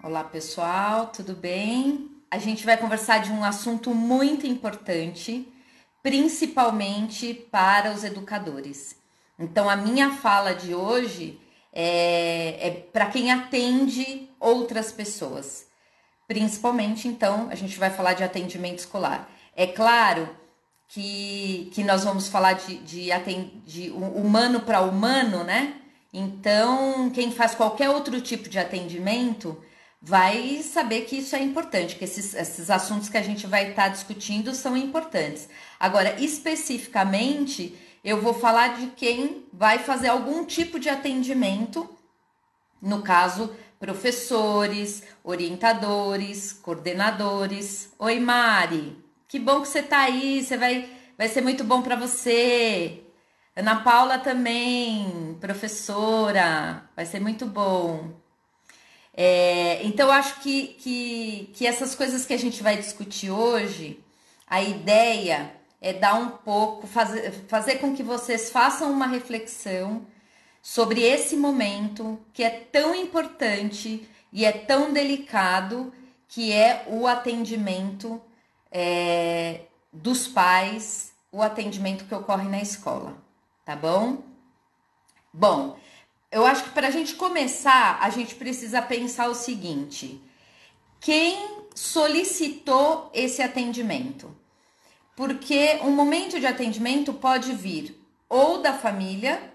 Olá, pessoal, tudo bem? A gente vai conversar de um assunto muito importante, principalmente para os educadores. Então, a minha fala de hoje é para quem atende outras pessoas. Principalmente, então, a gente vai falar de atendimento escolar. É claro que nós vamos falar de humano para humano, né? Então, quem faz qualquer outro tipo de atendimento vai saber que isso é importante, que esses assuntos que a gente vai estar discutindo são importantes. Agora, especificamente, eu vou falar de quem vai fazer algum tipo de atendimento, no caso, professores, orientadores, coordenadores. Oi, Mari, que bom que você está aí, vai ser muito bom para você. Ana Paula também, professora, vai ser muito bom. Então, eu acho que essas coisas que a gente vai discutir hoje, a ideia é dar um pouco, fazer com que vocês façam uma reflexão sobre esse momento que é tão importante e é tão delicado, que é o atendimento dos pais, o atendimento que ocorre na escola, tá bom? Bom, eu acho que para a gente começar, a gente precisa pensar o seguinte: quem solicitou esse atendimento? Porque um momento de atendimento pode vir ou da família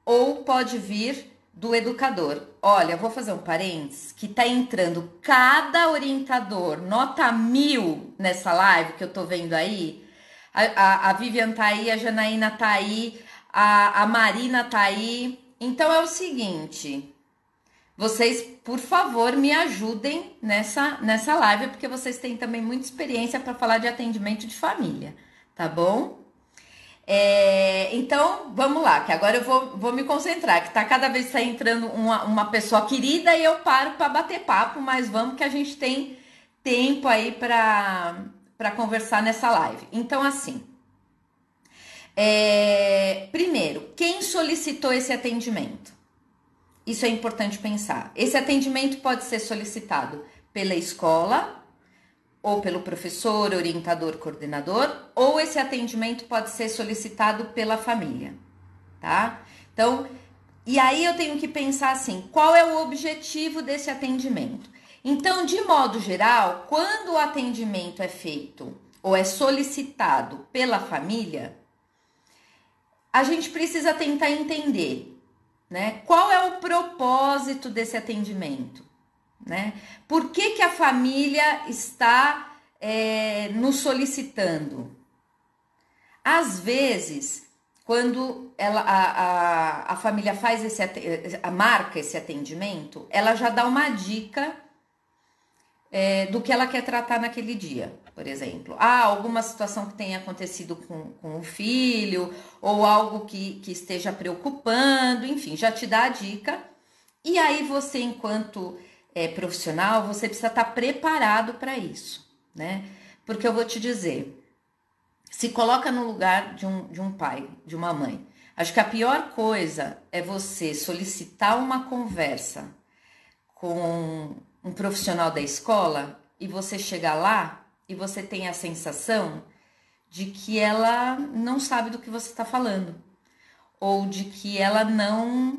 ou pode vir do educador. Olha, vou fazer um parênteses, que tá entrando cada orientador, nota 1000 nessa live que eu tô vendo aí. A Vivian tá aí, a Janaína tá aí, a Marina tá aí. Então é o seguinte, vocês, por favor, me ajudem nessa live, porque vocês têm também muita experiência para falar de atendimento de família, tá bom? Então, vamos lá, que agora eu vou me concentrar, que tá cada vez tá entrando uma pessoa querida e eu paro para bater papo, mas vamos que a gente tem tempo aí para conversar nessa live. Então, assim, primeiro, quem solicitou esse atendimento? Isso é importante pensar. Esse atendimento pode ser solicitado pela escola, ou pelo professor, orientador, coordenador, ou esse atendimento pode ser solicitado pela família, tá? Então, e aí eu tenho que pensar assim, qual é o objetivo desse atendimento? Então, de modo geral, quando o atendimento é feito ou é solicitado pela família, a gente precisa tentar entender, né? Qual é o propósito desse atendimento, né? Por que a família está nos solicitando? Às vezes, quando a família faz marca esse atendimento, ela já dá uma dica do que ela quer tratar naquele dia. Por exemplo, alguma situação que tenha acontecido com o filho, ou algo que esteja preocupando, enfim, já te dá a dica. E aí você, enquanto profissional, você precisa estar preparado para isso, né? Porque eu vou te dizer, se coloca no lugar de um pai, de uma mãe. Acho que a pior coisa é você solicitar uma conversa com um profissional da escola e você chegar lá e você tem a sensação de que ela não sabe do que você está falando, ou de que ela não,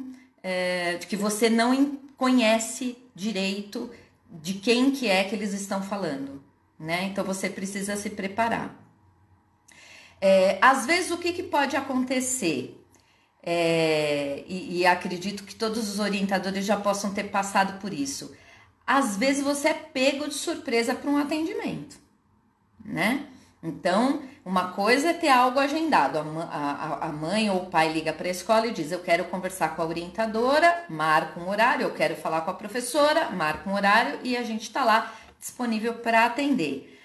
de que você não conhece direito de quem que é que eles estão falando, né? Então você precisa se preparar. Às vezes o que pode acontecer? E acredito que todos os orientadores já possam ter passado por isso. Às vezes você é pego de surpresa para um atendimento, né? Então, uma coisa é ter algo agendado. A mãe ou o pai liga para a escola e diz: eu quero conversar com a orientadora, marca um horário, eu quero falar com a professora, marca um horário e a gente está lá disponível para atender.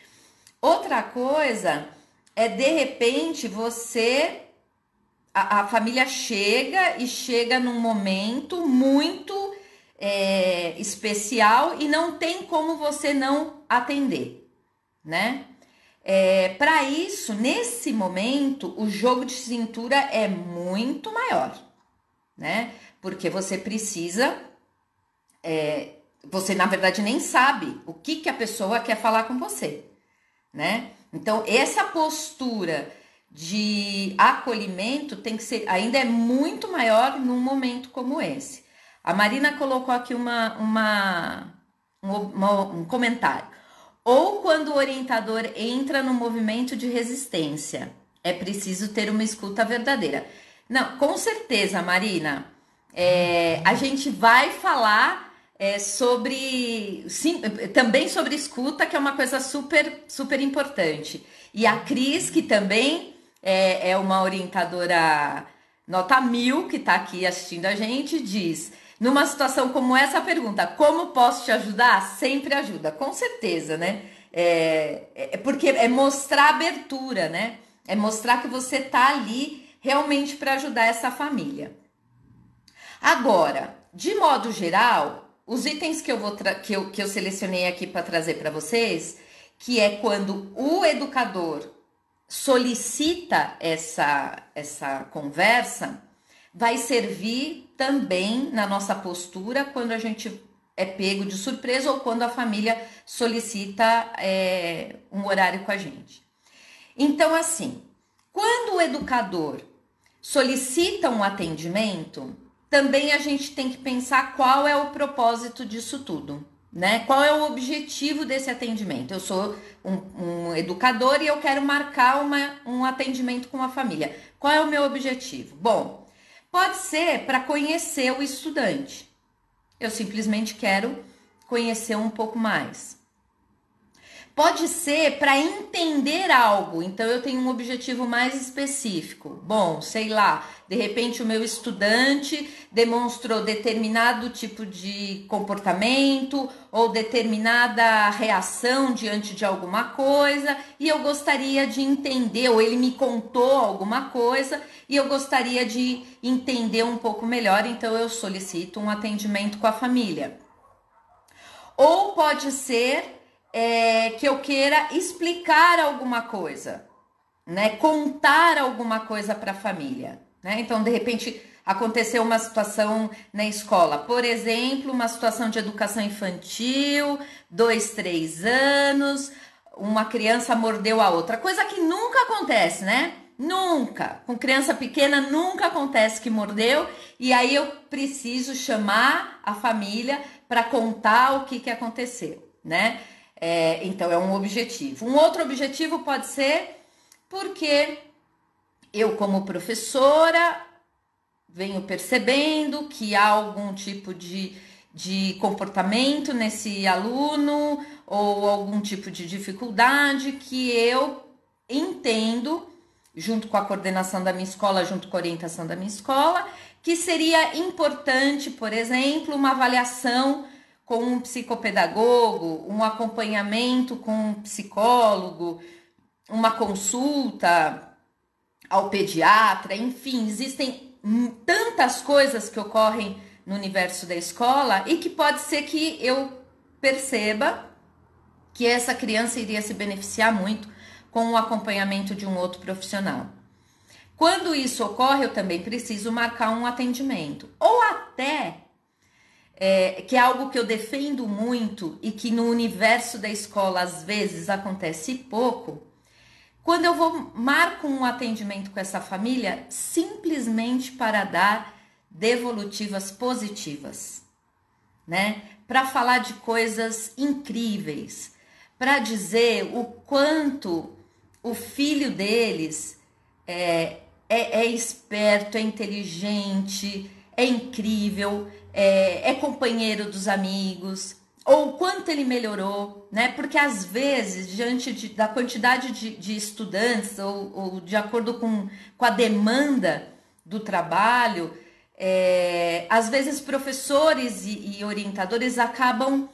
Outra coisa é, de repente, a família chega num momento muito especial e não tem como você não atender, né? Para isso, nesse momento, o jogo de cintura é muito maior, né? Porque você precisa você na verdade nem sabe o que a pessoa quer falar com você, né? Então, essa postura de acolhimento tem que ser, ainda é muito maior num momento como esse. A Marina colocou aqui um comentário. Ou quando o orientador entra no movimento de resistência, é preciso ter uma escuta verdadeira. Não, com certeza, Marina. A gente vai falar sim, também sobre escuta, que é uma coisa super, super importante. E a Cris, que também é uma orientadora nota 1000, que está aqui assistindo a gente, diz: numa situação como essa, pergunta: como posso te ajudar? Sempre ajuda, com certeza, né? Porque é mostrar abertura, né? É mostrar que você tá ali realmente para ajudar essa família. Agora, de modo geral, os itens que eu selecionei aqui para trazer para vocês, que é quando o educador solicita essa conversa, vai servir também na nossa postura quando a gente é pego de surpresa ou quando a família solicita um horário com a gente. Então, assim, quando o educador solicita um atendimento, também a gente tem que pensar qual é o propósito disso tudo, né? Qual é o objetivo desse atendimento? Eu sou um educador e eu quero marcar um atendimento com a família. Qual é o meu objetivo? Bom, pode ser para conhecer o estudante. Eu simplesmente quero conhecer um pouco mais. Pode ser para entender algo, então eu tenho um objetivo mais específico. Bom, sei lá, de repente o meu estudante demonstrou determinado tipo de comportamento ou determinada reação diante de alguma coisa e eu gostaria de entender, ou ele me contou alguma coisa e eu gostaria de entender um pouco melhor, então eu solicito um atendimento com a família. Ou pode ser que eu queira explicar alguma coisa, né? Contar alguma coisa para a família, né? Então, de repente, aconteceu uma situação na escola, por exemplo, uma situação de educação infantil, 2, 3 anos, uma criança mordeu a outra, coisa que nunca acontece, né? Nunca, com criança pequena nunca acontece que mordeu, e aí eu preciso chamar a família para contar o que aconteceu, né? Então é um objetivo. Um outro objetivo pode ser porque eu, como professora, venho percebendo que há algum tipo de comportamento nesse aluno ou algum tipo de dificuldade que eu entendo, junto com a coordenação da minha escola, junto com a orientação da minha escola, que seria importante, por exemplo, uma avaliação com um psicopedagogo, um acompanhamento com um psicólogo, uma consulta ao pediatra, enfim, existem tantas coisas que ocorrem no universo da escola e que pode ser que eu perceba que essa criança iria se beneficiar muito com o acompanhamento de um outro profissional. Quando isso ocorre, eu também preciso marcar um atendimento. Ou até, que é algo que eu defendo muito e que no universo da escola às vezes acontece pouco, quando eu marco um atendimento com essa família, simplesmente para dar devolutivas positivas, né? Para falar de coisas incríveis, para dizer o quanto o filho deles é esperto, é inteligente, é incrível, é companheiro dos amigos, ou o quanto ele melhorou, né? Porque às vezes, diante da quantidade de estudantes, ou de acordo com a demanda do trabalho, às vezes professores e orientadores acabam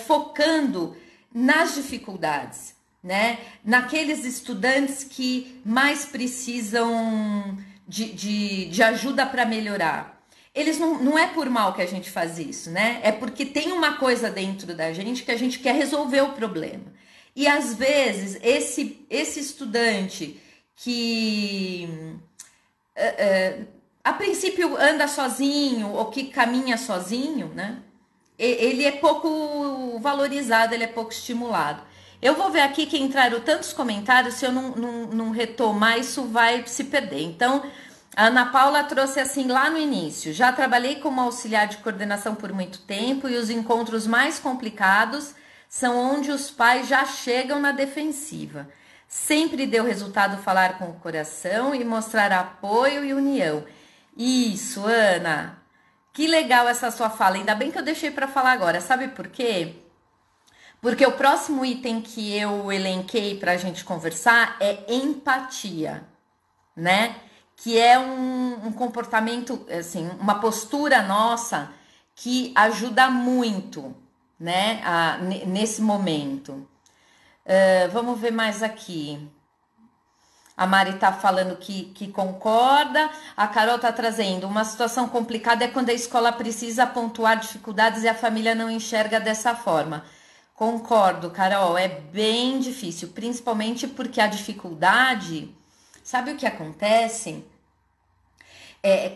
focando nas dificuldades, né? Naqueles estudantes que mais precisam de ajuda para melhorar. Eles não é por mal que a gente faz isso, né? É porque tem uma coisa dentro da gente que a gente quer resolver o problema. E às vezes esse estudante que a princípio anda sozinho ou que caminha sozinho, né? ele é pouco valorizado, ele é pouco estimulado. Eu vou ver aqui que entraram tantos comentários, se eu não retomar, isso vai se perder. Então, a Ana Paula trouxe assim lá no início: já trabalhei como auxiliar de coordenação por muito tempo e os encontros mais complicados são onde os pais já chegam na defensiva. Sempre deu resultado falar com o coração e mostrar apoio e união. Isso, Ana. Que legal essa sua fala. Ainda bem que eu deixei para falar agora. Sabe por quê? Porque o próximo item que eu elenquei para a gente conversar é empatia, né? Que é um comportamento, assim, uma postura nossa que ajuda muito, né? Nesse momento. Vamos ver mais aqui. A Mari tá falando que concorda. A Carol tá trazendo: uma situação complicada é quando a escola precisa pontuar dificuldades e a família não enxerga dessa forma. Concordo, Carol, é bem difícil, principalmente porque a dificuldade, sabe o que acontece?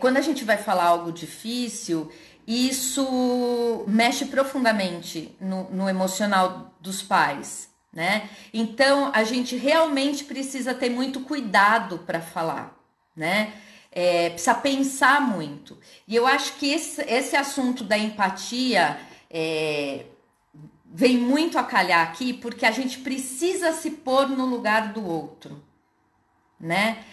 Quando a gente vai falar algo difícil, isso mexe profundamente no emocional dos pais, né? Então, a gente realmente precisa ter muito cuidado para falar, né? Precisa pensar muito. E eu acho que esse assunto da empatia vem muito a calhar aqui, porque a gente precisa se pôr no lugar do outro, né?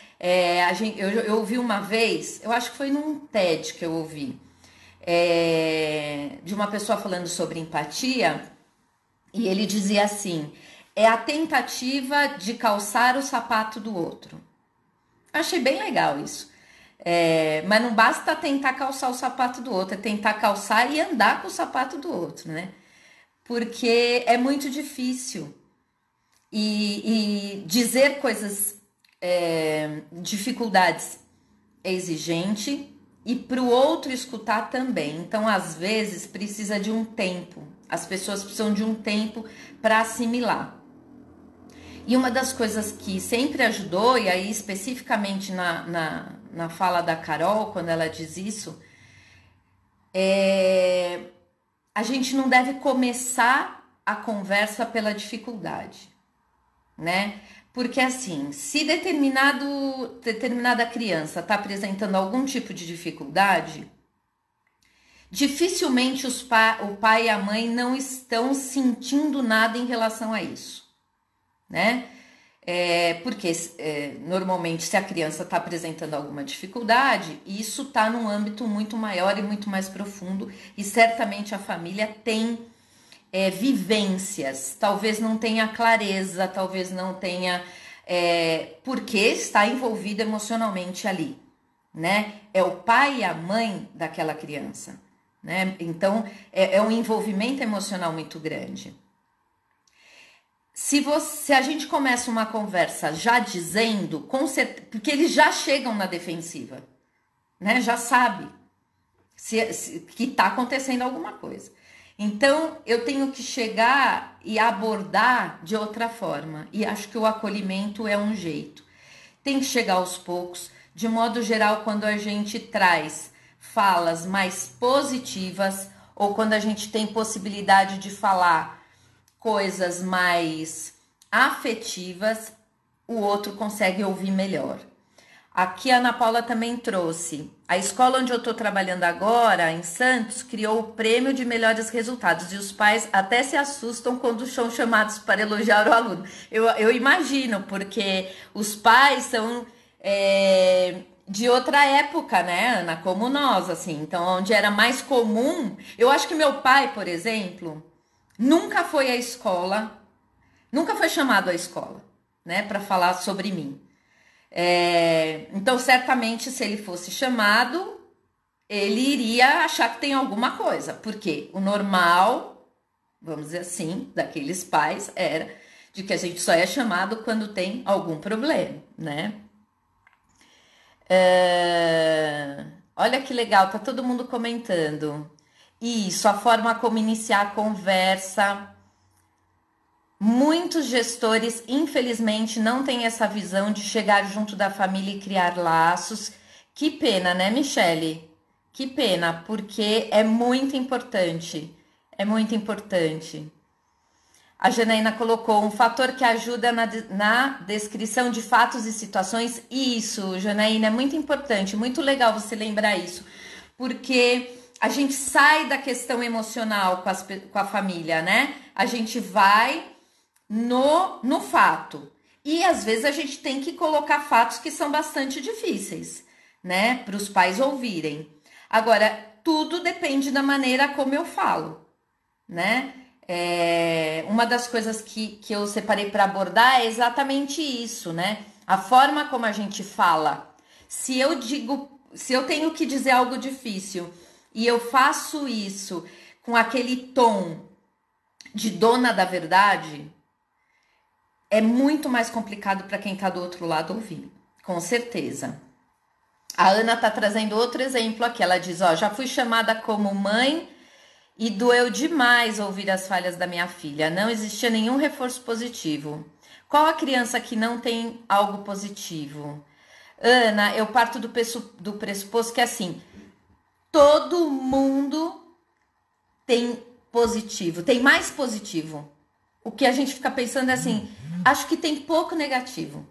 Eu ouvi uma vez, eu acho que foi num TED que eu ouvi, de uma pessoa falando sobre empatia, e ele dizia assim: é a tentativa de calçar o sapato do outro. Achei bem legal isso. Mas não basta tentar calçar o sapato do outro, é tentar calçar e andar com o sapato do outro, né? Porque é muito difícil. E dizer coisas, dificuldades, é exigente, e para o outro escutar também. Então, às vezes, precisa de um tempo. As pessoas precisam de um tempo para assimilar. E uma das coisas que sempre ajudou, e aí especificamente na fala da Carol, quando ela diz isso, a gente não deve começar a conversa pela dificuldade, né? Porque assim, se determinada criança está apresentando algum tipo de dificuldade, dificilmente o pai e a mãe não estão sentindo nada em relação a isso, né? Porque normalmente, se a criança está apresentando alguma dificuldade, isso está num âmbito muito maior e muito mais profundo, e certamente a família tem vivências, talvez não tenha clareza, talvez não tenha, porque está envolvido emocionalmente ali, né? É o pai e a mãe daquela criança, né? Então é um envolvimento emocional muito grande. Se a gente começa uma conversa já dizendo, com certeza, porque eles já chegam na defensiva, né? Já sabe que está acontecendo alguma coisa. Então, eu tenho que chegar e abordar de outra forma. E acho que o acolhimento é um jeito. Tem que chegar aos poucos. De modo geral, quando a gente traz falas mais positivas, ou quando a gente tem possibilidade de falar coisas mais afetivas, o outro consegue ouvir melhor. Aqui a Ana Paula também trouxe: a escola onde eu estou trabalhando agora, em Santos, criou o prêmio de melhores resultados e os pais até se assustam quando são chamados para elogiar o aluno. Eu imagino, porque os pais são de outra época, né, Ana? Como nós, assim. Então, onde era mais comum. Eu acho que meu pai, por exemplo, nunca foi à escola, nunca foi chamado à escola, né, para falar sobre mim. Então, certamente, se ele fosse chamado, ele iria achar que tem alguma coisa, porque o normal, vamos dizer assim, daqueles pais era de que a gente só é chamado quando tem algum problema, né? Olha que legal, tá todo mundo comentando. Isso, a forma como iniciar a conversa. Muitos gestores, infelizmente, não têm essa visão de chegar junto da família e criar laços. Que pena, né, Michele? Que pena, porque é muito importante É muito importante. A Janaína colocou um fator que ajuda na descrição de fatos e situações. Isso, Janaína, é muito importante, muito legal você lembrar isso, porque a gente sai da questão emocional com a família, né? A gente vai no fato. E às vezes a gente tem que colocar fatos que são bastante difíceis, né? Para os pais ouvirem. Agora, tudo depende da maneira como eu falo, né? Uma das coisas que eu separei para abordar é exatamente isso, né? A forma como a gente fala. Se eu tenho que dizer algo difícil e eu faço isso com aquele tom de dona da verdade, é muito mais complicado para quem está do outro lado ouvir, com certeza. A Ana tá trazendo outro exemplo aqui. Ela diz: ó, já fui chamada como mãe e doeu demais ouvir as falhas da minha filha. Não existia nenhum reforço positivo. Qual a criança que não tem algo positivo? Ana, eu parto do pressuposto que assim, todo mundo tem positivo, tem mais positivo. O que a gente fica pensando é assim, acho que tem pouco negativo.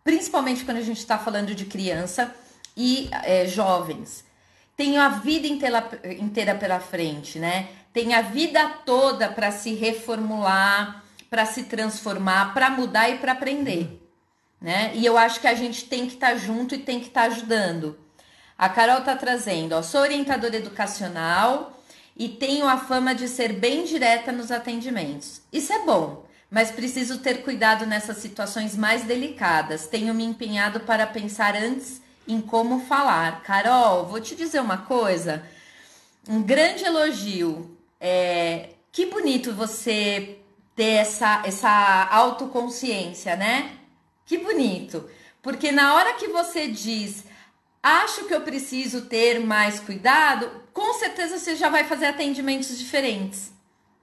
Principalmente quando a gente está falando de criança e jovens. Tem a vida inteira pela frente, né? Tem a vida toda para se reformular, para se transformar, para mudar e para aprender, né? E eu acho que a gente tem que estar junto e tem que estar ajudando. A Carol tá trazendo, ó, sou orientadora educacional e tenho a fama de ser bem direta nos atendimentos. Isso é bom, mas preciso ter cuidado nessas situações mais delicadas. Tenho me empenhado para pensar antes em como falar. Carol, vou te dizer uma coisa, um grande elogio. Que bonito você ter essa autoconsciência, né? Que bonito. Porque na hora que você diz, acho que eu preciso ter mais cuidado, com certeza você já vai fazer atendimentos diferentes,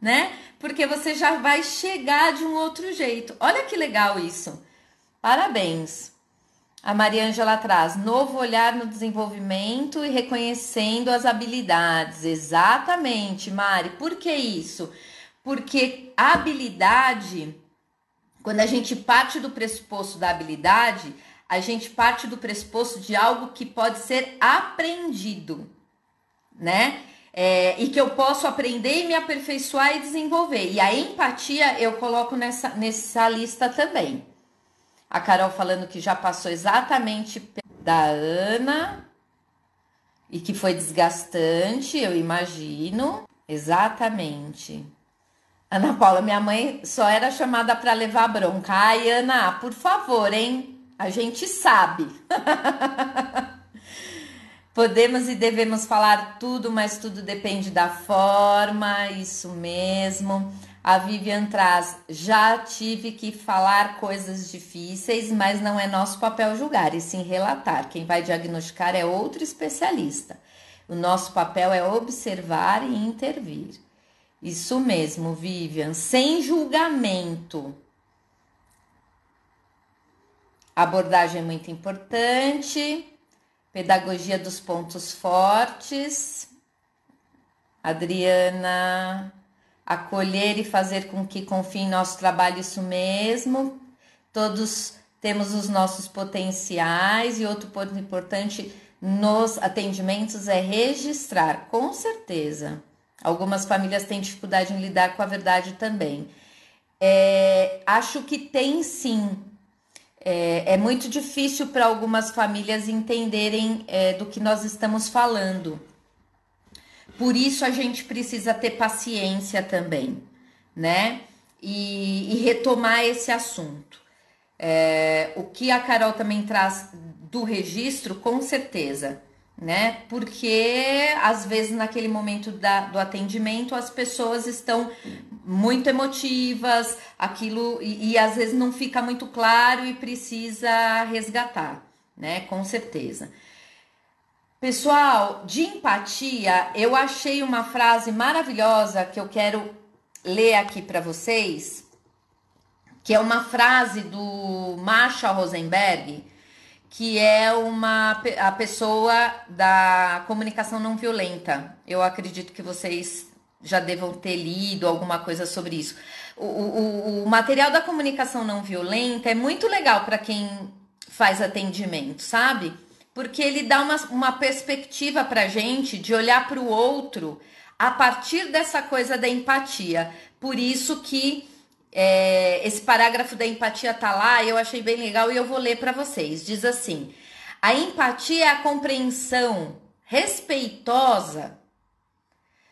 né? Porque você já vai chegar de um outro jeito. Olha que legal isso. Parabéns. A Mariângela traz novo olhar no desenvolvimento e reconhecendo as habilidades. Exatamente, Mari. Por que isso? Porque a habilidade, quando a gente parte do pressuposto da habilidade, a gente parte do pressuposto de algo que pode ser aprendido, né? E que eu posso aprender e me aperfeiçoar e desenvolver. E a empatia eu coloco nessa lista também. A Carol falando que já passou exatamente da Ana e que foi desgastante, eu imagino. Exatamente. Ana Paula, minha mãe só era chamada para levar bronca. Ai, Ana, por favor, hein? A gente sabe. Podemos e devemos falar tudo, mas tudo depende da forma, isso mesmo. A Vivian traz, já tive que falar coisas difíceis, mas não é nosso papel julgar, e sim relatar. Quem vai diagnosticar é outro especialista. O nosso papel é observar e intervir. Isso mesmo, Vivian, sem julgamento. A abordagem é muito importante. Pedagogia dos pontos fortes. Adriana, acolher e fazer com que confie em nosso trabalho, isso mesmo. Todos temos os nossos potenciais e outro ponto importante nos atendimentos é registrar, com certeza. Algumas famílias têm dificuldade em lidar com a verdade também. Acho que tem sim. É muito difícil para algumas famílias entenderem do que nós estamos falando. Por isso a gente precisa ter paciência também, né? E retomar esse assunto. O que a Carol também traz do registro, com certeza, né? Porque às vezes naquele momento do atendimento as pessoas estão muito emotivas, aquilo e às vezes não fica muito claro e precisa resgatar, né? Com certeza. Pessoal, de empatia, eu achei uma frase maravilhosa que eu quero ler aqui para vocês, que é uma frase do Marshall Rosenberg, que é a pessoa da comunicação não violenta. Eu acredito que vocês já devam ter lido alguma coisa sobre isso. O material da comunicação não violenta é muito legal para quem faz atendimento, sabe? Porque ele dá uma perspectiva para a gente de olhar para o outro a partir dessa coisa da empatia. Por isso que esse parágrafo da empatia tá lá, eu achei bem legal e eu vou ler para vocês. Diz assim: a empatia é a compreensão respeitosa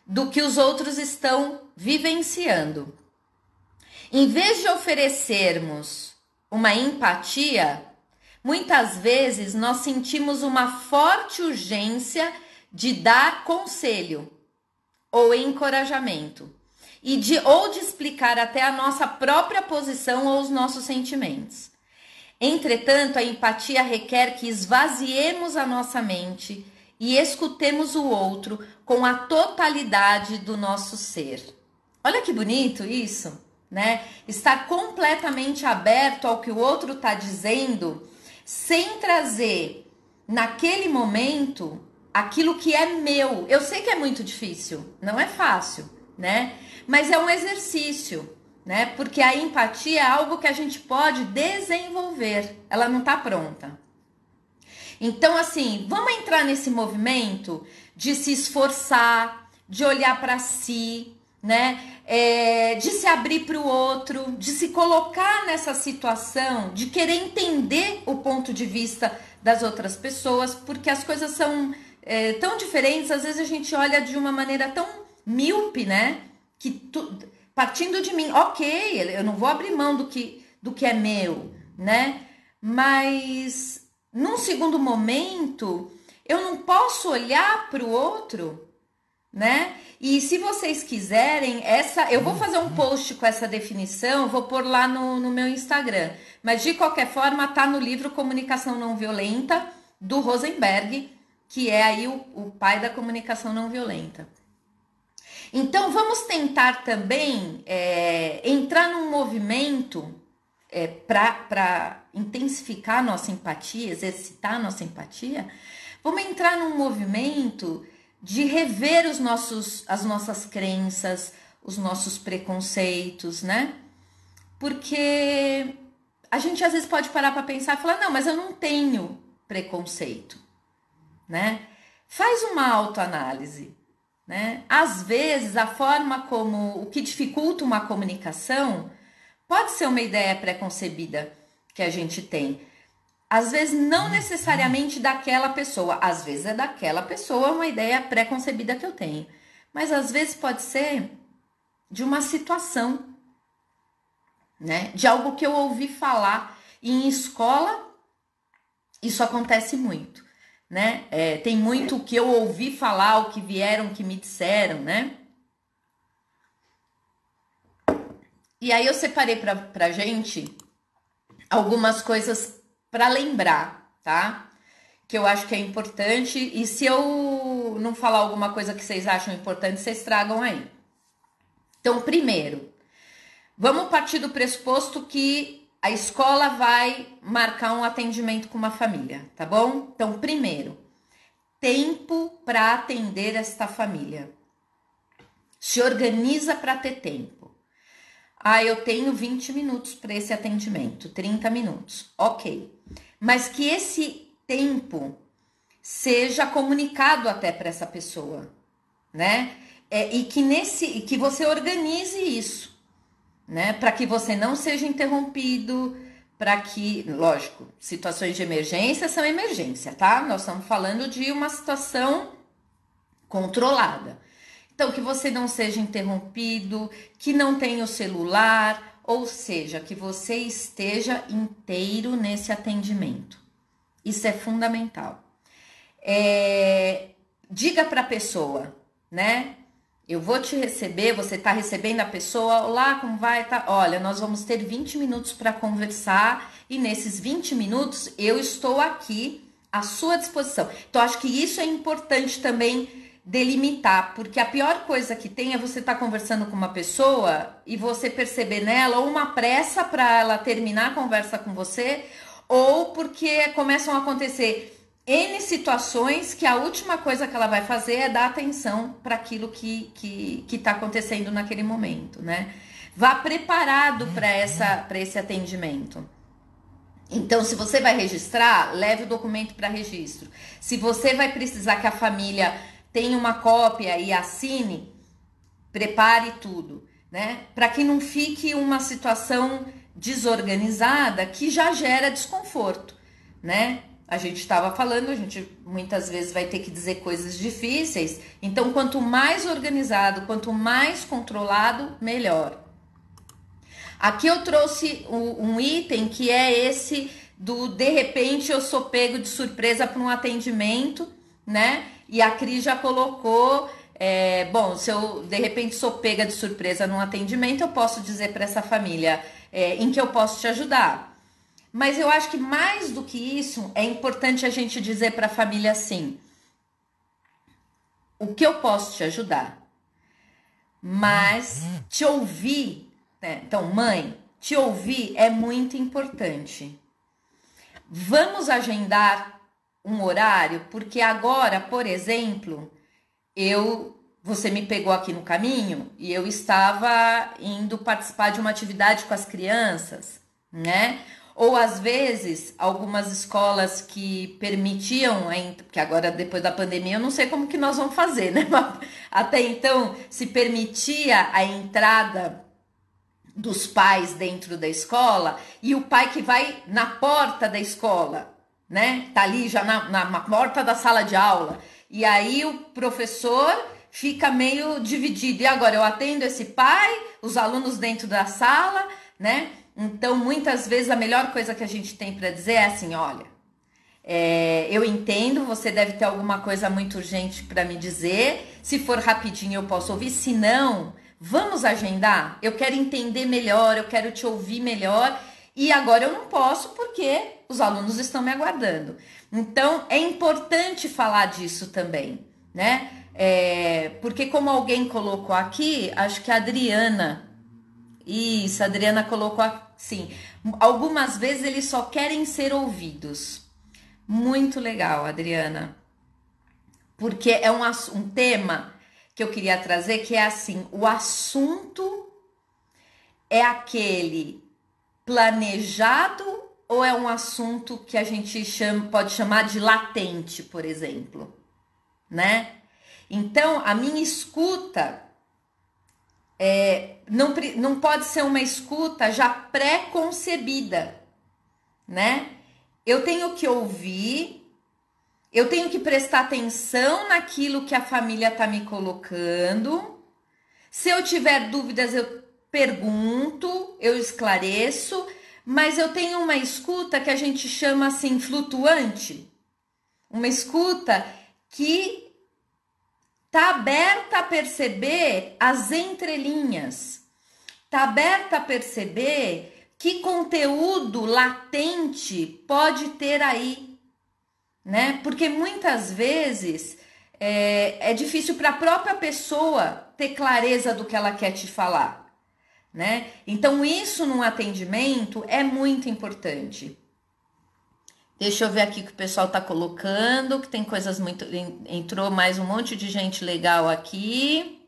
do que os outros estão vivenciando. Em vez de oferecermos uma empatia, muitas vezes nós sentimos uma forte urgência de dar conselho ou encorajamento ou de explicar até a nossa própria posição ou os nossos sentimentos. Entretanto, a empatia requer que esvaziemos a nossa mente e escutemos o outro com a totalidade do nosso ser. Olha que bonito isso, né? Estar completamente aberto ao que o outro está dizendo, sem trazer naquele momento aquilo que é meu. Eu sei que é muito difícil, não é fácil, né? Mas é um exercício, né? Porque a empatia é algo que a gente pode desenvolver, ela não está pronta. Então, assim, vamos entrar nesse movimento de se esforçar, de olhar para si, né? De se abrir para o outro, de se colocar nessa situação, de querer entender o ponto de vista das outras pessoas, porque as coisas são tão diferentes, às vezes a gente olha de uma maneira tão míope, né? Partindo de mim, ok, eu não vou abrir mão do que é meu, né? Mas num segundo momento, eu não posso olhar para o outro, né? E se vocês quiserem, eu vou fazer um post com essa definição, vou pôr lá no meu Instagram. Mas de qualquer forma, tá no livro Comunicação Não Violenta, do Rosenberg, que é aí o pai da comunicação não violenta. Então, vamos tentar também entrar num movimento para intensificar a nossa empatia, exercitar a nossa empatia. Vamos entrar num movimento de rever as nossas crenças, os nossos preconceitos, né? Porque a gente às vezes pode parar para pensar e falar, não, mas eu não tenho preconceito, né? Faz uma autoanálise, né? Às vezes a forma como o que dificulta uma comunicação pode ser uma ideia preconcebida que a gente tem. Às vezes não necessariamente daquela pessoa, às vezes é daquela pessoa uma ideia pré-concebida que eu tenho, mas às vezes pode ser de uma situação, né? De algo que eu ouvi falar. E em escola isso acontece muito, né? Tem muito o que eu ouvi falar, o que vieram, que me disseram, né? E aí eu separei pra gente algumas coisas para lembrar, tá? Que eu acho que é importante. E se eu não falar alguma coisa que vocês acham importante, vocês tragam aí. Então, primeiro, vamos partir do pressuposto que a escola vai marcar um atendimento com uma família, tá bom? Então, primeiro, tempo para atender esta família. Se organiza para ter tempo. Eu tenho 20 minutos para esse atendimento, 30 minutos, ok. Mas que esse tempo seja comunicado até para essa pessoa, né? E que você organize isso, né? Para que você não seja interrompido, para que, lógico, situações de emergência são emergência, tá? Nós estamos falando de uma situação controlada. Então, que você não seja interrompido, que não tenha o celular, ou seja, que você esteja inteiro nesse atendimento. Isso é fundamental. Diga para a pessoa, né? Eu vou te receber, você está recebendo a pessoa, olá, como vai? Tá? Olha, nós vamos ter 20 minutos para conversar e nesses 20 minutos eu estou aqui à sua disposição. Então, acho que isso é importante também delimitar, porque a pior coisa que tem é você estar conversando com uma pessoa e você perceber nela ou uma pressa para ela terminar a conversa com você, ou porque começam a acontecer N situações que a última coisa que ela vai fazer é dar atenção para aquilo que está acontecendo naquele momento, né? Vá preparado para esse atendimento. Então, se você vai registrar, leve o documento para registro. Se você vai precisar que a família tenha uma cópia e assine, prepare tudo, né? Para que não fique uma situação desorganizada que já gera desconforto, né? A gente estava falando, a gente muitas vezes vai ter que dizer coisas difíceis, então quanto mais organizado, quanto mais controlado, melhor. Aqui eu trouxe um item que é esse do de repente eu sou pego de surpresa para um atendimento, né? E a Cris já colocou, bom, se eu de repente sou pega de surpresa num atendimento, eu posso dizer para essa família em que eu posso te ajudar. Mas eu acho que mais do que isso, é importante a gente dizer para a família assim: o que eu posso te ajudar? Mas te ouvir, né? Então, mãe, te ouvir é muito importante. Vamos agendar um horário, porque agora, por exemplo, você me pegou aqui no caminho e eu estava indo participar de uma atividade com as crianças, né? Ou às vezes, algumas escolas que permitiam, porque agora depois da pandemia eu não sei como que nós vamos fazer, né? Mas até então se permitia a entrada dos pais dentro da escola e o pai que vai na porta da escola, né? Tá ali já na porta da sala de aula. E aí o professor fica meio dividido. E agora eu atendo esse pai, os alunos dentro da sala, né? Então, muitas vezes, a melhor coisa que a gente tem para dizer é assim: olha, eu entendo, você deve ter alguma coisa muito urgente para me dizer. Se for rapidinho, eu posso ouvir. Se não, vamos agendar? Eu quero entender melhor, eu quero te ouvir melhor. E agora eu não posso porque os alunos estão me aguardando. Então, é importante falar disso também, né? Porque como alguém colocou aqui, acho que a Adriana... Isso, a Adriana colocou assim: algumas vezes eles só querem ser ouvidos. Muito legal, Adriana. Porque é um tema que eu queria trazer, que é assim: o assunto é aquele planejado ou é um assunto que a gente pode chamar de latente, por exemplo, né? Então, a minha escuta não pode ser uma escuta já pré-concebida, né? Eu tenho que ouvir, eu tenho que prestar atenção naquilo que a família está me colocando. Se eu tiver dúvidas, eu pergunto, eu esclareço, mas eu tenho uma escuta que a gente chama assim flutuante, uma escuta que está aberta a perceber as entrelinhas, está aberta a perceber que conteúdo latente pode ter aí, né? Porque muitas vezes é difícil para a própria pessoa ter clareza do que ela quer te falar, né? Então, isso num atendimento é muito importante. Deixa eu ver aqui o que o pessoal tá colocando, que tem coisas muito... Entrou mais um monte de gente legal aqui.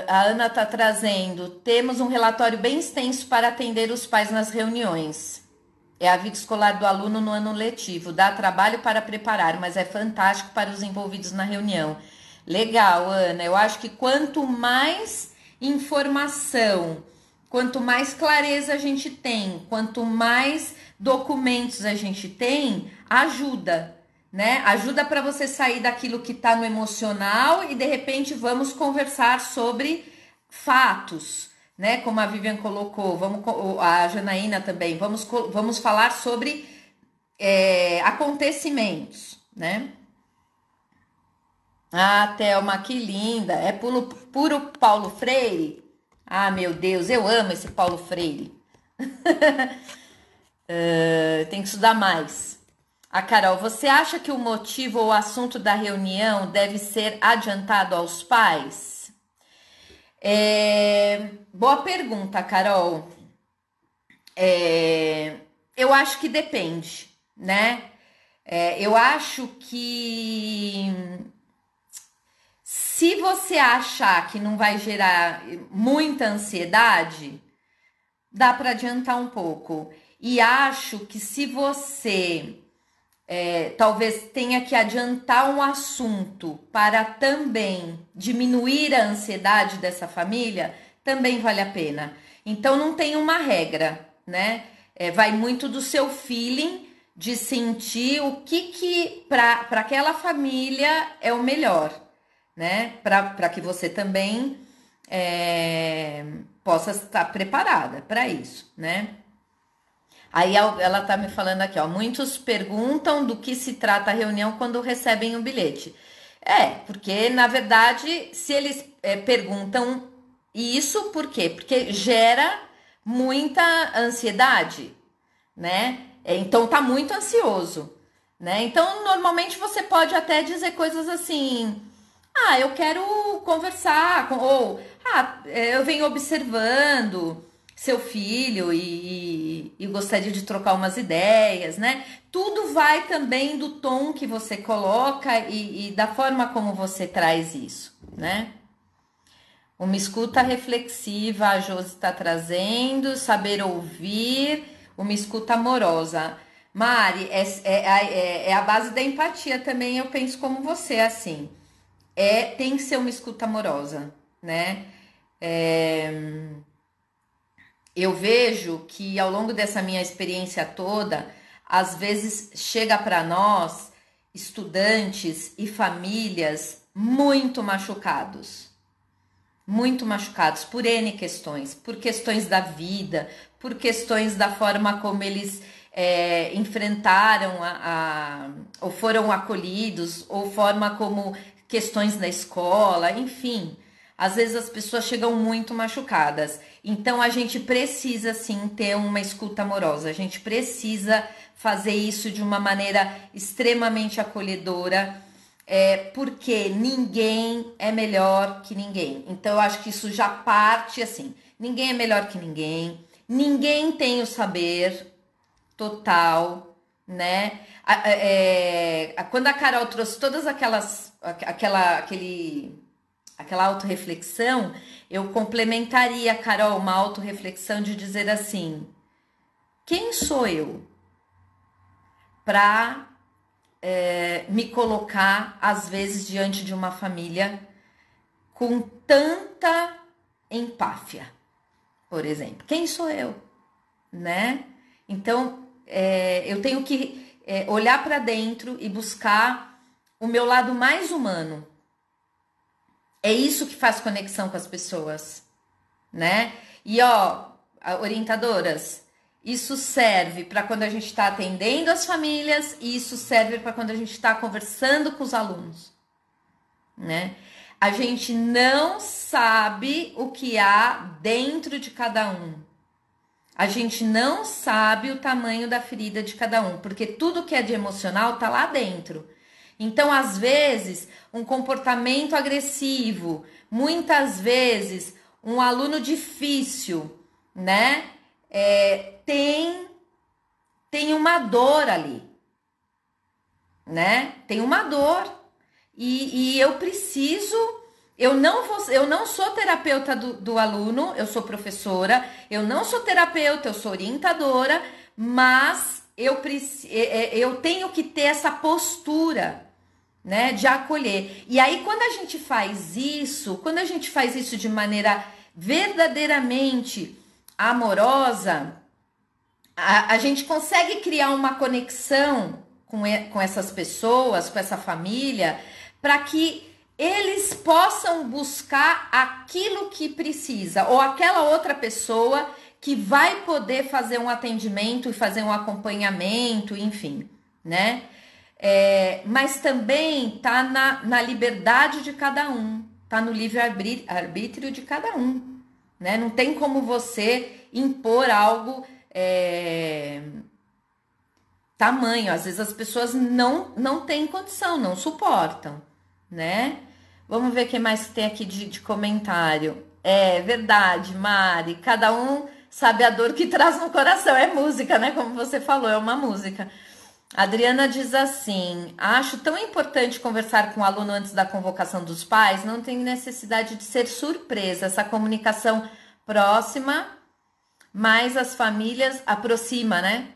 A Ana tá trazendo: temos um relatório bem extenso para atender os pais nas reuniões. É a vida escolar do aluno no ano letivo. Dá trabalho para preparar, mas é fantástico para os envolvidos na reunião. Legal, Ana. Eu acho que quanto mais informação, quanto mais clareza a gente tem, quanto mais documentos a gente tem, ajuda, né? Ajuda para você sair daquilo que está no emocional e de repente vamos conversar sobre fatos, né? Como a Vivian colocou, a Janaína também, vamos falar sobre acontecimentos, né? Ah, Thelma, que linda! É puro Paulo Freire? Ah, meu Deus, eu amo esse Paulo Freire. Tem que estudar mais. A Carol: você acha que o motivo ou o assunto da reunião deve ser adiantado aos pais? Boa pergunta, Carol. Eu acho que depende, né? Eu acho que se você achar que não vai gerar muita ansiedade, dá para adiantar um pouco. E acho que se você talvez tenha que adiantar um assunto para também diminuir a ansiedade dessa família, também vale a pena. Então não tem uma regra, né? Vai muito do seu feeling de sentir o que para aquela família é o melhor, né? Para que você também possa estar preparada para isso, né? Aí ela tá me falando aqui, ó. Muitos perguntam do que se trata a reunião quando recebem o bilhete. Porque na verdade, se eles perguntam isso, por quê? Porque gera muita ansiedade, né? Então tá muito ansioso, né? Então normalmente você pode até dizer coisas assim: eu quero conversar eu venho observando seu filho e gostaria de trocar umas ideias, né? Tudo vai também do tom que você coloca e da forma como você traz isso, né? Uma escuta reflexiva, a Josi está trazendo, saber ouvir, uma escuta amorosa. Mari, é a base da empatia também, eu penso como você, assim. Tem que ser uma escuta amorosa, né? Eu vejo que ao longo dessa minha experiência toda, às vezes chega para nós, estudantes e famílias, muito machucados por N questões, por questões da vida, por questões da forma como eles enfrentaram ou foram acolhidos, ou forma como questões na escola, enfim. Às vezes as pessoas chegam muito machucadas. Então a gente precisa sim ter uma escuta amorosa. A gente precisa fazer isso de uma maneira extremamente acolhedora, porque ninguém é melhor que ninguém. Então eu acho que isso já parte assim. Ninguém é melhor que ninguém. Ninguém tem o saber total, né? Quando a Carol trouxe todas aquela autorreflexão, eu complementaria, Carol, uma autorreflexão de dizer assim: quem sou eu para me colocar, às vezes, diante de uma família com tanta empáfia, por exemplo? Quem sou eu, né? Então, eu tenho que olhar para dentro e buscar o meu lado mais humano. É isso que faz conexão com as pessoas, né? E orientadoras, isso serve para quando a gente está atendendo as famílias e isso serve para quando a gente está conversando com os alunos, né? A gente não sabe o que há dentro de cada um. A gente não sabe o tamanho da ferida de cada um, porque tudo que é de emocional tá lá dentro. Então, às vezes, um comportamento agressivo, muitas vezes, um aluno difícil, né? Tem uma dor ali, né? Tem uma dor. E eu preciso. Eu não sou terapeuta do aluno, eu sou professora, eu não sou terapeuta, eu sou orientadora, mas eu tenho que ter essa postura, né, de acolher. E aí, quando a gente faz isso de maneira verdadeiramente amorosa, a gente consegue criar uma conexão com essas pessoas, com essa família, para que eles possam buscar aquilo que precisa, ou aquela outra pessoa que vai poder fazer um atendimento e fazer um acompanhamento, enfim, né? Mas também tá na liberdade de cada um, tá no livre-arbítrio de cada um, né? Não tem como você impor algo tamanho. Às vezes as pessoas não têm condição, não suportam, né? Vamos ver o que mais tem aqui de comentário. É verdade, Mari. Cada um sabe a dor que traz no coração. É música, né? Como você falou, é uma música. A Adriana diz assim: acho tão importante conversar com o aluno antes da convocação dos pais, não tem necessidade de ser surpresa. Essa comunicação próxima, mais as famílias, aproxima, né?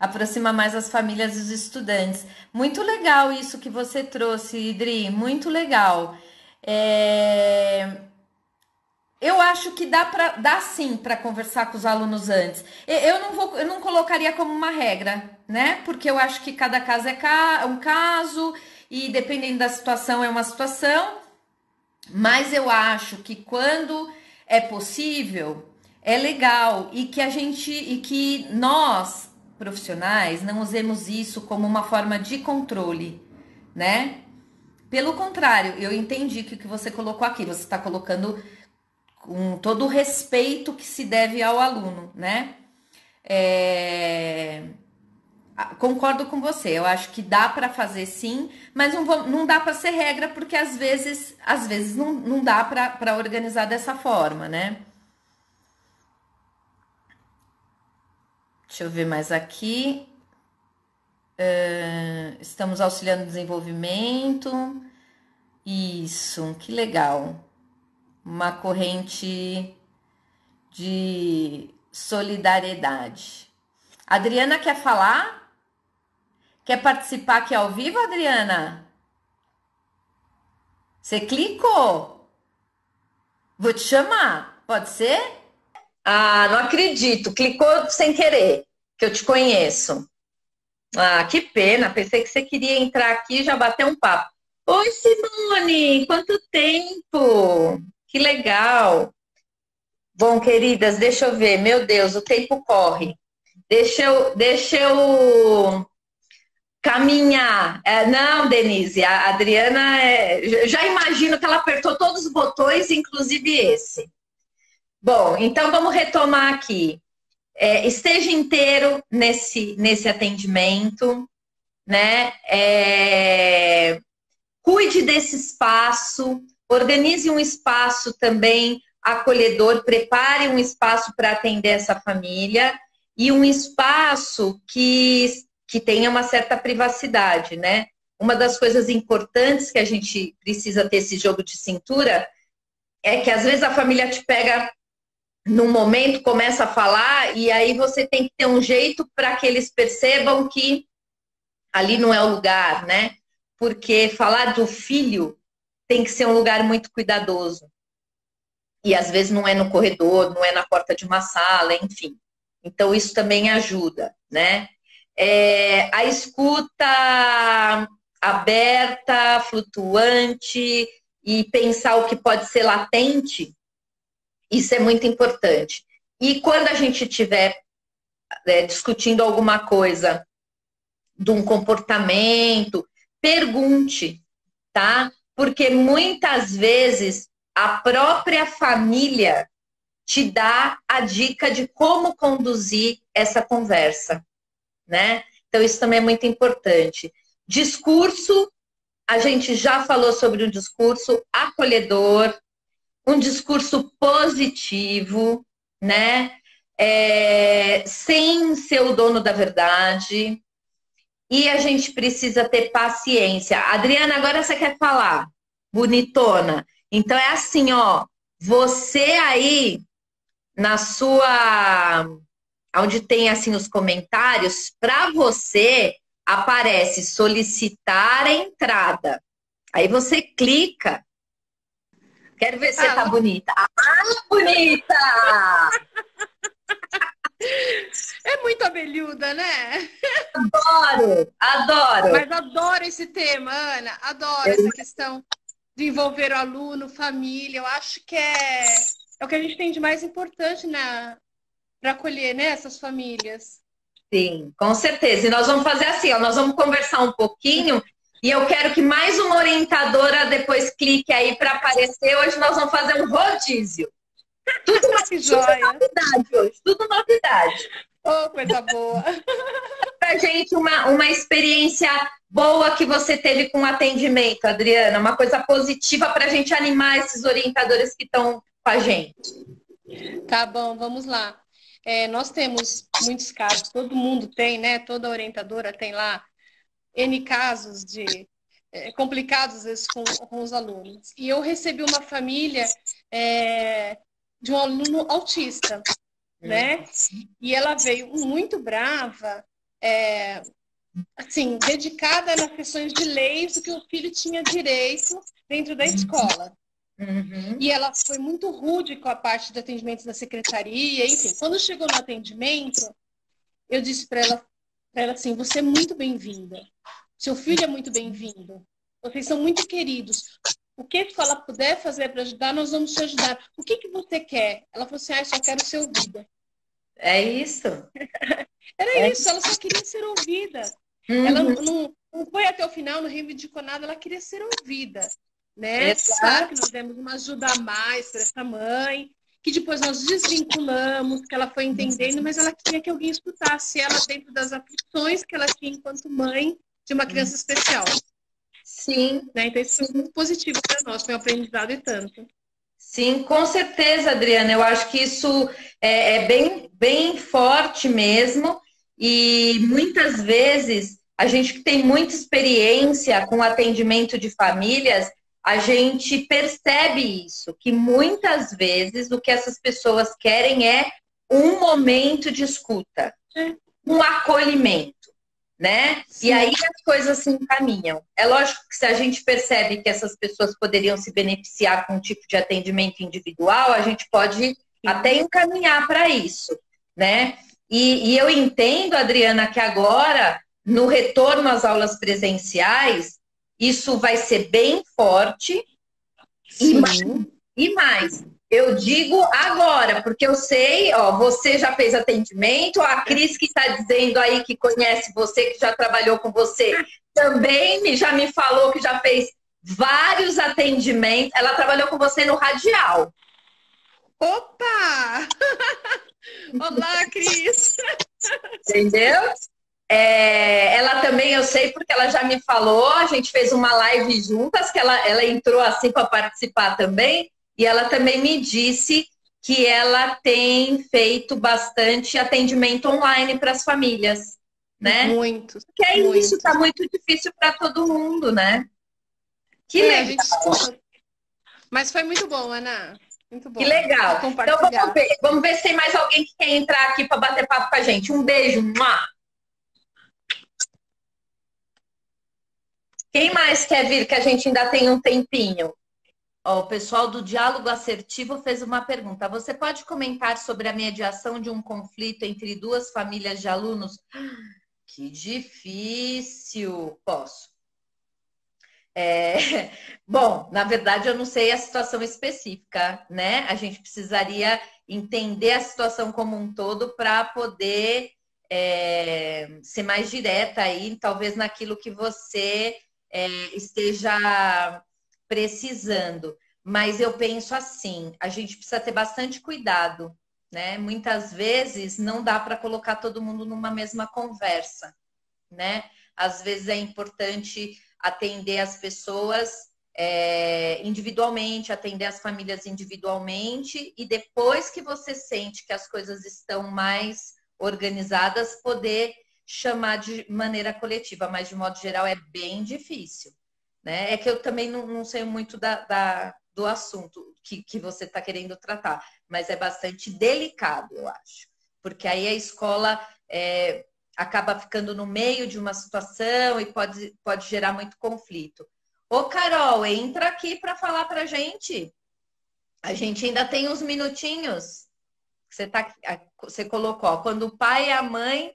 Aproxima mais as famílias e os estudantes. Muito legal isso que você trouxe, Idri, muito legal. É, eu acho que dá sim para conversar com os alunos antes. Eu não colocaria como uma regra, né? Porque eu acho que cada caso é um caso e dependendo da situação é uma situação. Mas eu acho que quando é possível, é legal e que nós profissionais não usemos isso como uma forma de controle, né? Pelo contrário, eu entendi que o que você colocou aqui, você está colocando com todo o respeito que se deve ao aluno, né? É, concordo com você, eu acho que dá para fazer sim, mas não dá para ser regra, porque às vezes não dá para organizar dessa forma, né? Deixa eu ver mais aqui. Estamos auxiliando o desenvolvimento. Isso, que legal. Uma corrente de solidariedade. Adriana quer falar? Quer participar aqui ao vivo, Adriana? Você clicou? Vou te chamar, pode ser? Ah, não acredito. Clicou sem querer, que eu te conheço. Ah, que pena. Pensei que você queria entrar aqui e já bater um papo. Oi, Simone, quanto tempo? Que legal. Bom, queridas, deixa eu ver. Meu Deus, o tempo corre. Deixa eu caminhar. Não, Denise, a Adriana, já imagino que ela apertou todos os botões, inclusive esse. Bom, então vamos retomar aqui. Esteja inteiro nesse atendimento, né? Cuide desse espaço, organize um espaço também acolhedor, prepare um espaço para atender essa família e um espaço que tenha uma certa privacidade, né? Uma das coisas importantes que a gente precisa ter esse jogo de cintura é que às vezes a família te pega num momento, começa a falar e aí você tem que ter um jeito para que eles percebam que ali não é o lugar, né? Porque falar do filho tem que ser um lugar muito cuidadoso. E às vezes não é no corredor, não é na porta de uma sala, enfim. Então isso também ajuda, né? A escuta aberta, flutuante e pensar o que pode ser latente, isso é muito importante. E quando a gente estiver discutindo alguma coisa de um comportamento, pergunte, tá? Porque muitas vezes a própria família te dá a dica de como conduzir essa conversa, né? Então isso também é muito importante. Discurso, a gente já falou sobre um discurso acolhedor, um discurso positivo, né? Sem ser o dono da verdade. E a gente precisa ter paciência. Adriana, agora você quer falar? Bonitona. Então é assim, ó. Você aí, na sua... onde tem assim os comentários, para você aparece solicitar a entrada. Aí você clica. Quero ver se você tá bonita. Ah, bonita! É muito abelhuda, né? Adoro, adoro. Mas adoro esse tema, Ana. Adoro essa questão de envolver o aluno, família. Eu acho que é o que a gente tem de mais importante para acolher, né, essas famílias. Sim, com certeza. E nós vamos fazer assim, ó, nós vamos conversar um pouquinho e eu quero que mais uma orientadora depois clique aí para aparecer. Hoje nós vamos fazer um rodízio. Tudo, Que tudo joia! novidade hoje, tudo novidade. Oh, coisa boa! Pra gente uma experiência boa que você teve com o atendimento, Adriana, uma coisa positiva para a gente animar esses orientadores que estão com a gente. Tá bom, vamos lá. Nós temos muitos casos, todo mundo tem, né? Toda orientadora tem lá N casos complicados, às vezes, com os alunos. E eu recebi uma família de um aluno autista, né? E ela veio muito brava, assim, dedicada nas questões de leis do que o filho tinha direito dentro da escola. E ela foi muito rude com a parte de atendimento da secretaria, enfim. Quando chegou no atendimento, eu disse para ela assim, você é muito bem-vinda. Seu filho é muito bem-vindo. Vocês são muito queridos. O que a escola puder fazer para ajudar, nós vamos te ajudar. O que você quer? Ela falou assim, eu só quero ser ouvida. É isso. Era isso, ela só queria ser ouvida. Ela não foi até o final, não reivindicou nada, ela queria ser ouvida. Né? Claro que nós demos uma ajuda a mais para essa mãe, que depois nós desvinculamos, que ela foi entendendo, mas ela queria que alguém escutasse ela dentro das aflições que ela tinha enquanto mãe de uma criança especial. Sim. Né? Então isso foi muito positivo para nós, foi um aprendizado e tanto. Sim, com certeza, Adriana. Eu acho que isso é bem, bem forte mesmo. E muitas vezes a gente que tem muita experiência com atendimento de famílias, a gente percebe isso, que muitas vezes o que essas pessoas querem é um momento de escuta, um acolhimento, né? Sim. E aí as coisas se encaminham. É lógico que se a gente percebe que essas pessoas poderiam se beneficiar com um tipo de atendimento individual, a gente pode até encaminhar para isso, né? E eu entendo, Adriana, que agora, no retorno às aulas presenciais, isso vai ser bem forte. E mais, eu digo agora, porque eu sei, ó, você já fez atendimento, a Cris que está dizendo aí que conhece você, que já trabalhou com você, também já me falou que já fez vários atendimentos. Ela trabalhou com você no Radial. Opa! Olá, Cris! Entendeu? Ela também, eu sei, porque ela já me falou, a gente fez uma live juntas, que ela entrou assim para participar também, e ela também me disse que ela tem feito bastante atendimento online para as famílias, né? Muito. Porque é isso, está muito difícil para todo mundo, né? Que legal. A gente escuta. Mas foi muito bom, Ana. Muito bom. Que legal. Então vamos ver se tem mais alguém que quer entrar aqui para bater papo com a gente. Um beijo. Quem mais quer vir, que a gente ainda tem um tempinho? Ó, o pessoal do Diálogo Assertivo fez uma pergunta. Você pode comentar sobre a mediação de um conflito entre duas famílias de alunos? Que difícil. Posso. Bom, na verdade, eu não sei a situação específica, né? A gente precisaria entender a situação como um todo para poder ser mais direta aí, talvez naquilo que você esteja precisando. Mas eu penso assim, a gente precisa ter bastante cuidado, né? Muitas vezes não dá para colocar todo mundo numa mesma conversa, né? Às vezes é importante atender as pessoas individualmente, atender as famílias individualmente, e depois que você sente que as coisas estão mais organizadas, poder chamar de maneira coletiva, mas de modo geral é bem difícil, né? É que eu também não sei muito do assunto que você está querendo tratar, mas é bastante delicado, eu acho, porque aí a escola acaba ficando no meio de uma situação e pode gerar muito conflito. Ô, Carol, entra aqui para falar para a gente. A gente ainda tem uns minutinhos. Você colocou, ó, quando o pai e a mãe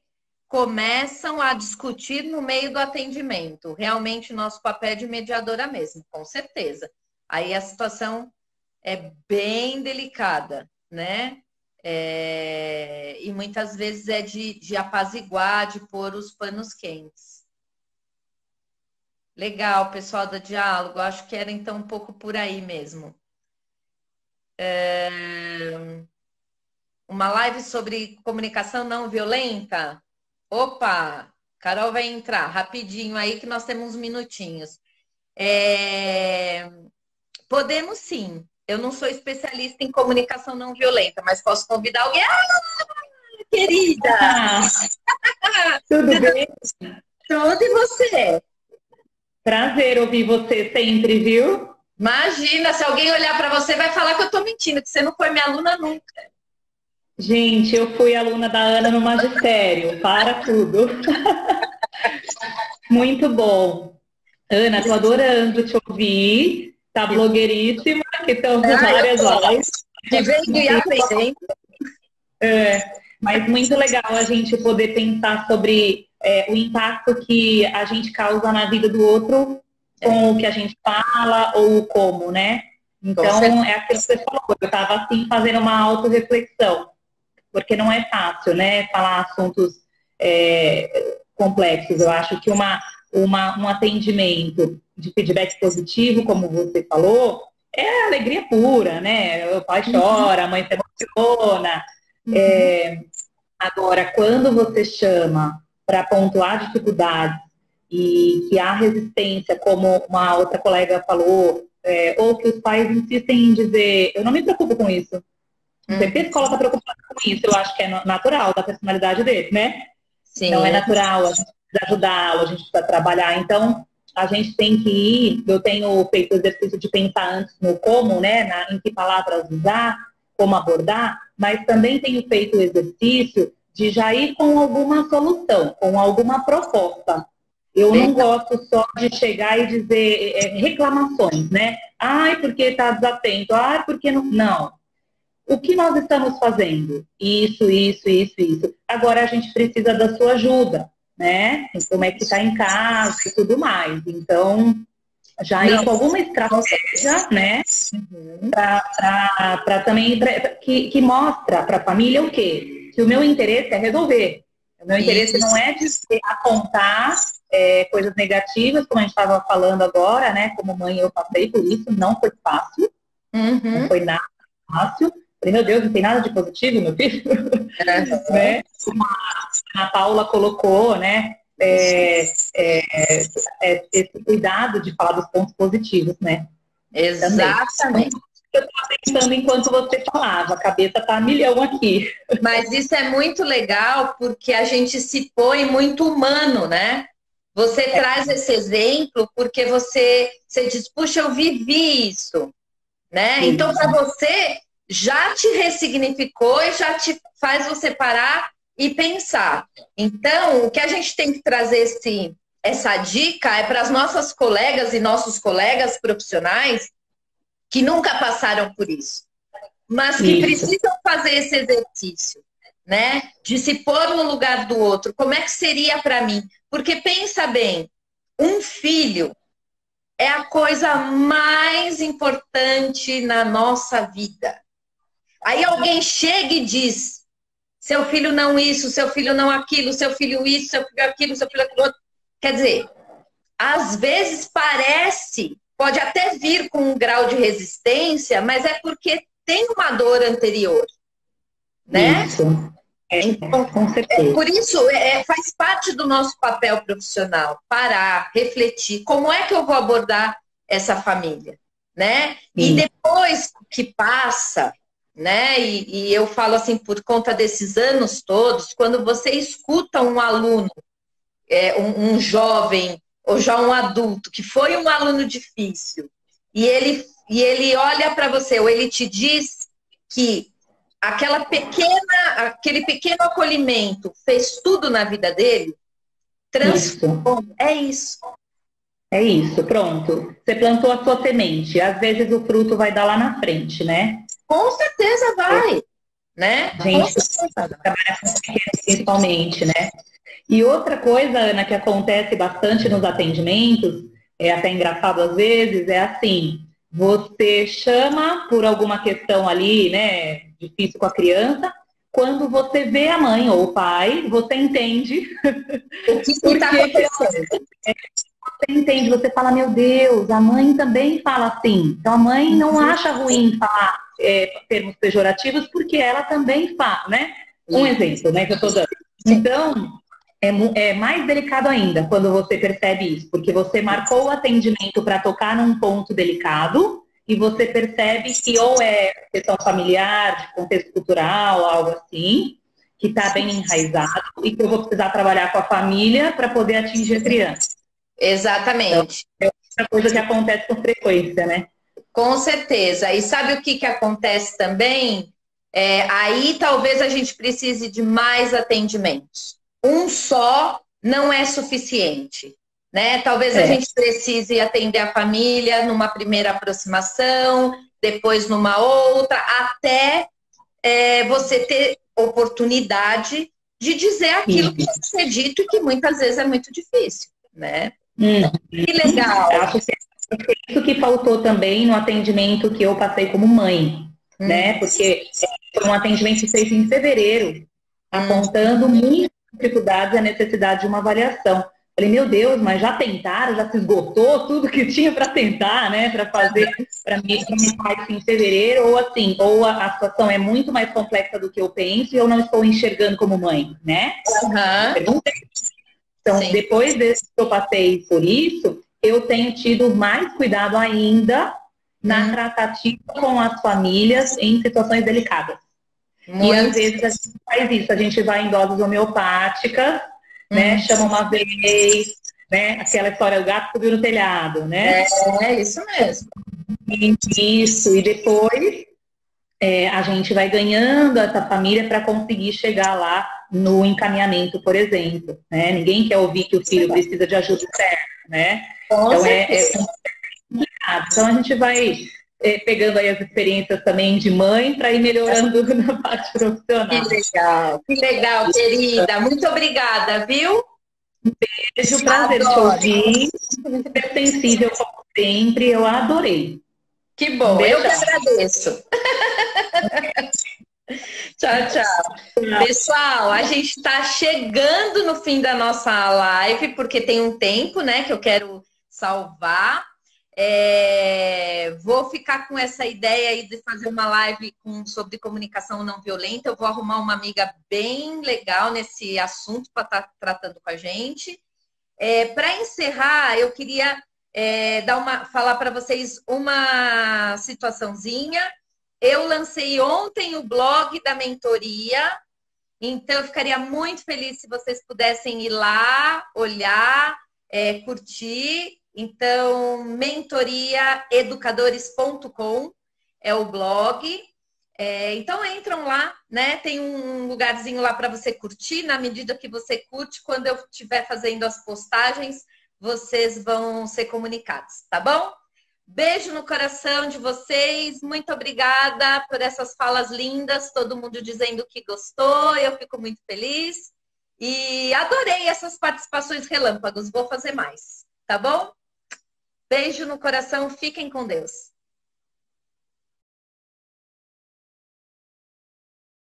começam a discutir no meio do atendimento. Realmente, nosso papel é de mediadora mesmo, com certeza. Aí a situação é bem delicada, né? E muitas vezes é de apaziguar, de pôr os panos quentes. Legal, pessoal do Diálogo. Acho que era então um pouco por aí mesmo. Uma live sobre comunicação não violenta? Opa! Carol vai entrar rapidinho aí que nós temos uns minutinhos. Podemos sim. Eu não sou especialista em comunicação não violenta, mas posso convidar alguém. querida? Tudo bem? Tudo e você? Prazer ouvir você sempre, viu? Imagina, se alguém olhar para você, vai falar que eu tô mentindo, que você não foi minha aluna nunca. Gente, eu fui aluna da Ana no magistério, para tudo. Muito bom. Ana, tô adorando te ouvir. Tá blogueiríssima, que estão várias lives. Vivendo e aprendendo. Mas muito legal a gente poder pensar sobre o impacto que a gente causa na vida do outro com o que a gente fala ou o como, né? Então, é aquilo que você falou. Eu estava, assim, fazendo uma autorreflexão, porque não é fácil, né? Falar assuntos complexos. Eu acho que um atendimento de feedback positivo, como você falou, é alegria pura, né? O pai chora, a mãe se emociona. Agora, quando você chama para pontuar dificuldades e que há resistência, como uma outra colega falou, ou que os pais insistem em dizer, eu não me preocupo com isso. Porque a escola está preocupada com isso, eu acho que é natural da personalidade dele, né? Sim. Não é natural, a gente precisa ajudá-lo, a gente precisa trabalhar. Então, a gente tem que ir, eu tenho feito o exercício de pensar antes no como, né? Em que palavras usar, como abordar, mas também tenho feito o exercício de já ir com alguma solução, com alguma proposta. Eu não gosto só de chegar e dizer reclamações, né? Ai, porque está desatento, ai, porque não. Não. O que nós estamos fazendo? Isso. Agora a gente precisa da sua ajuda, né? Como é que está em casa e tudo mais. Então, já ir com alguma estratégia, né? Para também que mostra para a família o quê? Que o meu interesse é resolver. O meu interesse não é de apontar coisas negativas, como a gente estava falando agora, né? Como mãe eu passei por isso, não foi fácil. Não foi nada fácil. Falei, meu Deus, não tem nada de positivo, meu filho? Né? Como a Paula colocou, né? Esse cuidado de falar dos pontos positivos, né? Exatamente. Também. Eu estava pensando enquanto você falava, a cabeça tá a milhão aqui. Mas isso é muito legal porque a gente se põe muito humano, né? Você traz esse exemplo porque você diz, puxa, eu vivi isso, né? Sim. Então, para você, já te ressignificou e já te faz você parar e pensar. Então, o que a gente tem que trazer essa dica é para as nossas colegas e nossos colegas profissionais que nunca passaram por isso, mas que precisam fazer esse exercício, né? De se pôr no lugar do outro. Como é que seria para mim? Porque pensa bem, um filho é a coisa mais importante na nossa vida. Aí alguém chega e diz, seu filho não isso, seu filho não aquilo, seu filho isso, seu filho aquilo, seu filho aquilo outro. Quer dizer, às vezes parece, pode até vir com um grau de resistência, mas é porque tem uma dor anterior, né? Isso. Então, com certeza. Por isso, faz parte do nosso papel profissional, parar, refletir, como é que eu vou abordar essa família, né? E depois que passa, né? E eu falo assim, por conta desses anos todos, quando você escuta um aluno, um jovem, ou já um adulto, que foi um aluno difícil, e ele olha para você, ou ele te diz que aquele pequeno acolhimento fez tudo na vida dele, transformou. É isso. É isso, pronto. Você plantou a sua semente. Às vezes o fruto vai dar lá na frente, né? Com certeza vai. Né? A gente trabalha com pequenos principalmente, né? E outra coisa, Ana, que acontece bastante nos atendimentos, é até engraçado às vezes, é assim, você chama por alguma questão ali, né, difícil com a criança, quando você vê a mãe ou o pai, você entende o que está acontecendo. Você entende, você fala, meu Deus, a mãe também fala assim. Então a mãe não acha ruim falar termos pejorativos porque ela também fala, né? Um exemplo, né, que eu tô dando. Então, é mais delicado ainda quando você percebe isso, porque você marcou o atendimento para tocar num ponto delicado e você percebe que ou é questão familiar, de contexto cultural, algo assim, que está bem enraizado e que eu vou precisar trabalhar com a família para poder atingir a criança. Exatamente. Então, é outra coisa que acontece com frequência, né? Com certeza. E sabe o que acontece também? Aí talvez a gente precise de mais atendimentos. Um só não é suficiente, né? Talvez a gente precise atender a família numa primeira aproximação, depois numa outra, até você ter oportunidade de dizer aquilo que tem que ser dito e que muitas vezes é muito difícil, né? Que legal! Acho que é isso que faltou também no atendimento que eu passei como mãe, né? Porque foi um atendimento feito em fevereiro, apontando muitas dificuldades e a necessidade de uma avaliação. Falei, meu Deus, mas já tentaram, já se esgotou tudo que tinha para tentar, né? Para fazer, para mim isso em fevereiro, ou assim, ou a situação é muito mais complexa do que eu penso e eu não estou enxergando como mãe, né? Então, sim, depois desse que eu passei por isso, eu tenho tido mais cuidado ainda na tratativa com as famílias em situações delicadas. E às vezes a gente faz isso, a gente vai em doses homeopáticas, né? Chama uma vez, né? Aquela história, o gato subiu no telhado, né? É isso mesmo. Isso, e depois a gente vai ganhando essa família para conseguir chegar lá no encaminhamento, por exemplo, né? Ninguém quer ouvir que o filho precisa de ajuda externa, né? Então complicado. Então a gente vai pegando aí as experiências também de mãe para ir melhorando na parte profissional. Que legal, querida. Muito obrigada, viu? Beijo, prazer te ouvir. Super sensível como sempre, eu adorei. Que bom, eu que agradeço. Tchau, tchau. Pessoal, a gente está chegando no fim da nossa live, porque tem um tempo, né, que eu quero salvar. Vou ficar com essa ideia aí de fazer uma live sobre comunicação não violenta. Eu vou arrumar uma amiga bem legal nesse assunto para estar tratando com a gente. Para encerrar, eu queria falar para vocês uma situaçãozinha. Eu lancei ontem o blog da mentoria, então eu ficaria muito feliz se vocês pudessem ir lá, olhar, curtir. Então, mentoriaeducadores.com é o blog. Então, entram lá, né? Tem um lugarzinho lá para você curtir. Na medida que você curte, quando eu estiver fazendo as postagens, vocês vão ser comunicados, tá bom? Beijo no coração de vocês. Muito obrigada por essas falas lindas. Todo mundo dizendo que gostou. Eu fico muito feliz. E adorei essas participações relâmpagos. Vou fazer mais, tá bom? Beijo no coração, fiquem com Deus.